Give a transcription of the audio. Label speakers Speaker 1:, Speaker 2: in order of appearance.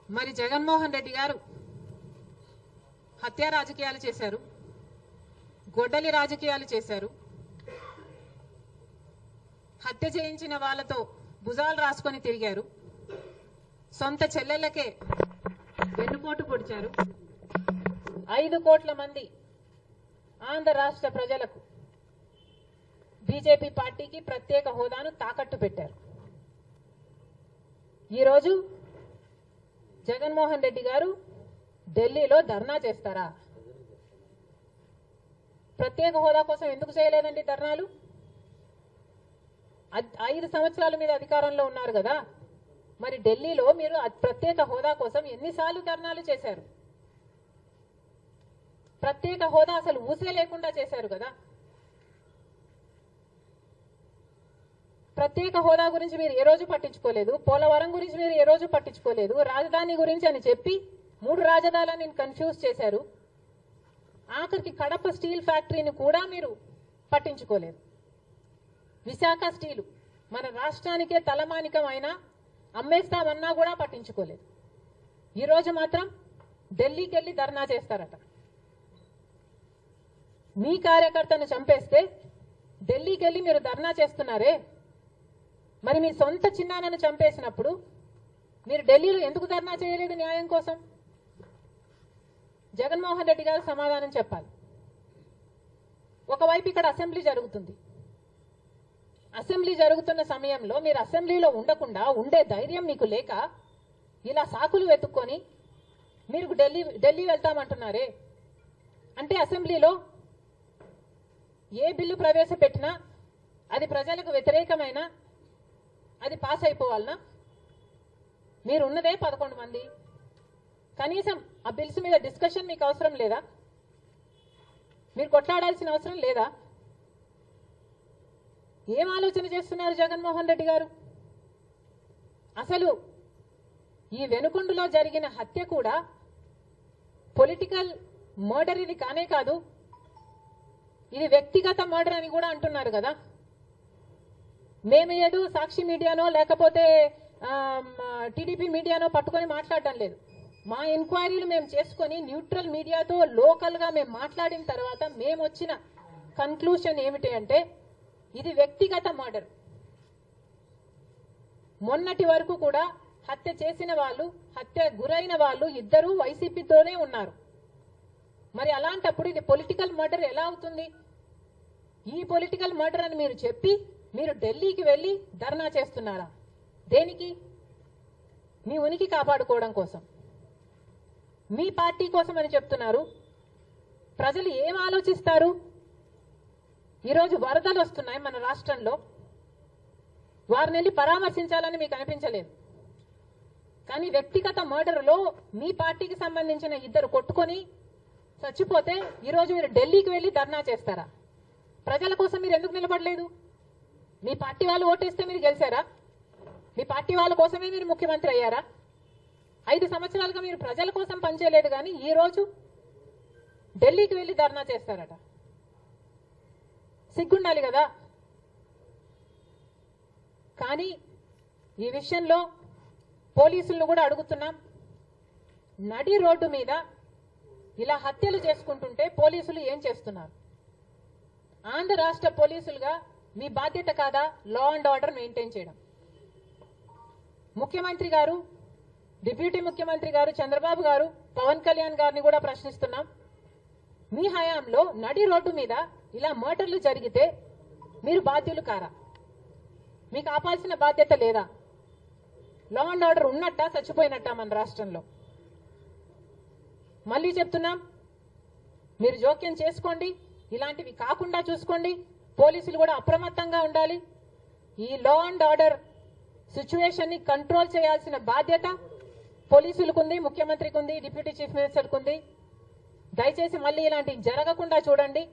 Speaker 1: మరి జగన్మోహన్ రెడ్డి గారు హత్య రాజకీయాలు చేశారు, గొడ్డలి రాజకీయాలు చేశారు, హత్య చేయించిన వాళ్ళతో భుజాలు రాసుకొని తిరిగారు, సొంత చెల్లెళ్ళకే వెన్నుపోటు పొడిచారు, 5 కోట్ల మంది ఆంధ్ర రాష్ట్ర ప్రజలకు బీజేపీ పార్టీకి ప్రత్యేక హోదాను తాకట్టు పెట్టారు. ఈరోజు జగన్మోహన్ రెడ్డి గారు ఢిల్లీలో ధర్నా చేస్తారా? ప్రత్యేక హోదా కోసం ఎందుకు చేయలేదండి ధర్నాలు? 5 సంవత్సరాల మీద అధికారంలో ఉన్నారు కదా, మరి ఢిల్లీలో మీరు ప్రత్యేక హోదా కోసం ఎన్నిసార్లు ధర్నాలు చేశారు? ప్రత్యేక హోదా అసలు ఊసే లేకుండా చేశారు కదా. ప్రత్యేక హోదా గురించి మీరు ఏ రోజు పట్టించుకోలేదు, పోలవరం గురించి మీరు ఏ రోజు పట్టించుకోలేదు, రాజధాని గురించి అని చెప్పి 3 రాజధానులను కన్ఫ్యూజ్ చేశారు. ఆఖరికి కడప స్టీల్ ఫ్యాక్టరీని కూడా మీరు పట్టించుకోలేదు. విశాఖ స్టీలు మన రాష్ట్రానికే తలమానికం అయినా అమ్మేస్తామన్నా కూడా పట్టించుకోలేదు. ఈరోజు మాత్రం ఢిల్లీకి వెళ్ళి ధర్నా చేస్తారట. మీ కార్యకర్తను చంపేస్తే ఢిల్లీకి వెళ్ళి మీరు ధర్నా చేస్తున్నారే, మరి మీ సొంత చిన్నాన్నను చంపేసినప్పుడు మీరు ఢిల్లీలో ఎందుకు ధర్నా చేయలేదు న్యాయం కోసం? జగన్మోహన్ రెడ్డి గారు సమాధానం చెప్పాలి. ఒకవైపు ఇక్కడ అసెంబ్లీ జరుగుతుంది. అసెంబ్లీ జరుగుతున్న సమయంలో మీరు అసెంబ్లీలో ఉండకుండా ఉండే ధైర్యం మీకు లేక ఇలా సాకులు వెతుక్కొని మీరు ఢిల్లీ వెళ్తామంటున్నారే. అంటే అసెంబ్లీలో ఏ బిల్లు ప్రవేశపెట్టినా అది ప్రజలకు వ్యతిరేకమైన అది పాస్ అయిపోవాలనా? మీరు ఉన్నదే 11 మంది. కనీసం ఆ బిల్స్ మీద డిస్కషన్ మీకు అవసరం లేదా? మీరు కొట్లాడాల్సిన అవసరం లేదా? ఏం ఆలోచన చేస్తున్నారు జగన్మోహన్ రెడ్డి గారు? అసలు ఈ వెనుకొండలో జరిగిన హత్య కూడా పొలిటికల్ మర్డర్ ఇది కానే కాదు, ఇది వ్యక్తిగత మర్డర్ అని కూడా అంటున్నారు కదా. మేము ఏదో సాక్షి మీడియానో లేకపోతే టీడీపీ మీడియానో పట్టుకొని మాట్లాడడం లేదు. మా ఎంక్వైరీలు మేము చేసుకొని న్యూట్రల్ మీడియాతో లోకల్గా మేము మాట్లాడిన తర్వాత మేము వచ్చిన కన్క్లూషన్ ఏమిటి అంటే ఇది వ్యక్తిగత మర్డర్. మొన్నటి వరకు కూడా హత్య చేసిన వాళ్ళు, హత్య గురైన వాళ్ళు ఇద్దరూ వైసీపీతోనే ఉన్నారు. మరి అలాంటప్పుడు ఇది పొలిటికల్ మర్డర్ ఎలా అవుతుంది? ఈ పొలిటికల్ మర్డర్ అని మీరు చెప్పి మీరు ఢిల్లీకి వెళ్ళి ధర్నా చేస్తున్నారా? దేనికి? మీ ఉనికి కాపాడుకోవడం కోసం, మీ పార్టీ కోసం అని చెప్తున్నారు. ప్రజలు ఏం ఆలోచిస్తారు? ఈరోజు వరదలు వస్తున్నాయి మన రాష్ట్రంలో, వారిని వెళ్ళి పరామర్శించాలని మీకు అనిపించలేదు. కానీ వ్యక్తిగత మర్డర్లో మీ పార్టీకి సంబంధించిన 2 కొట్టుకొని చచ్చిపోతే ఈరోజు మీరు ఢిల్లీకి వెళ్ళి ధర్నా చేస్తారా? ప్రజల కోసం మీరు ఎందుకు నిలబడలేదు? మీ పార్టీ వాళ్ళు ఓటేస్తే మీరు గెలిచారా? మీ పార్టీ వాళ్ళ కోసమే మీరు ముఖ్యమంత్రి అయ్యారా? 5 సంవత్సరాలుగా మీరు ప్రజల కోసం పనిచేయలేదు, కానీ ఈరోజు ఢిల్లీకి వెళ్ళి ధర్నా చేస్తారట. సిగ్గుండాలి కదా. కానీ ఈ విషయంలో పోలీసులను కూడా అడుగుతున్నాం. నడి రోడ్డు మీద ఇలా హత్యలు చేసుకుంటుంటే పోలీసులు ఏం చేస్తున్నారు? ఆంధ్ర రాష్ట్ర పోలీసులుగా మీ బాధ్యత కాదా లా అండ్ ఆర్డర్ మెయింటైన్ చేయడం? ముఖ్యమంత్రి గారు, డిప్యూటీ ముఖ్యమంత్రి గారు చంద్రబాబు గారు, పవన్ కళ్యాణ్ గారిని కూడా ప్రశ్నిస్తున్నాం. మీ హయాంలో నడి రోడ్డు మీద ఇలా మర్డర్లు జరిగితే మీరు బాధ్యులు కారా? మీకు ఆపాల్సిన బాధ్యత లేదా? లా అండ్ ఆర్డర్ ఉన్నట్టా చచ్చిపోయినట్టా మన రాష్ట్రంలో? మళ్ళీ చెప్తున్నాం, మీరు జోక్యం చేసుకోండి, ఇలాంటివి కాకుండా చూసుకోండి. పోలీసులు కూడా అప్రమత్తంగా ఉండాలి. ఈ లా అండ్ ఆర్డర్ సిచ్యువేషన్ ని కంట్రోల్ చేయాల్సిన బాధ్యత పోలీసులకు ఉంది, ముఖ్యమంత్రికి ఉంది, డిప్యూటీ చీఫ్ మినిస్టర్కి ఉంది. దయచేసి మళ్ళీ ఇలాంటివి జరగకుండా చూడండి.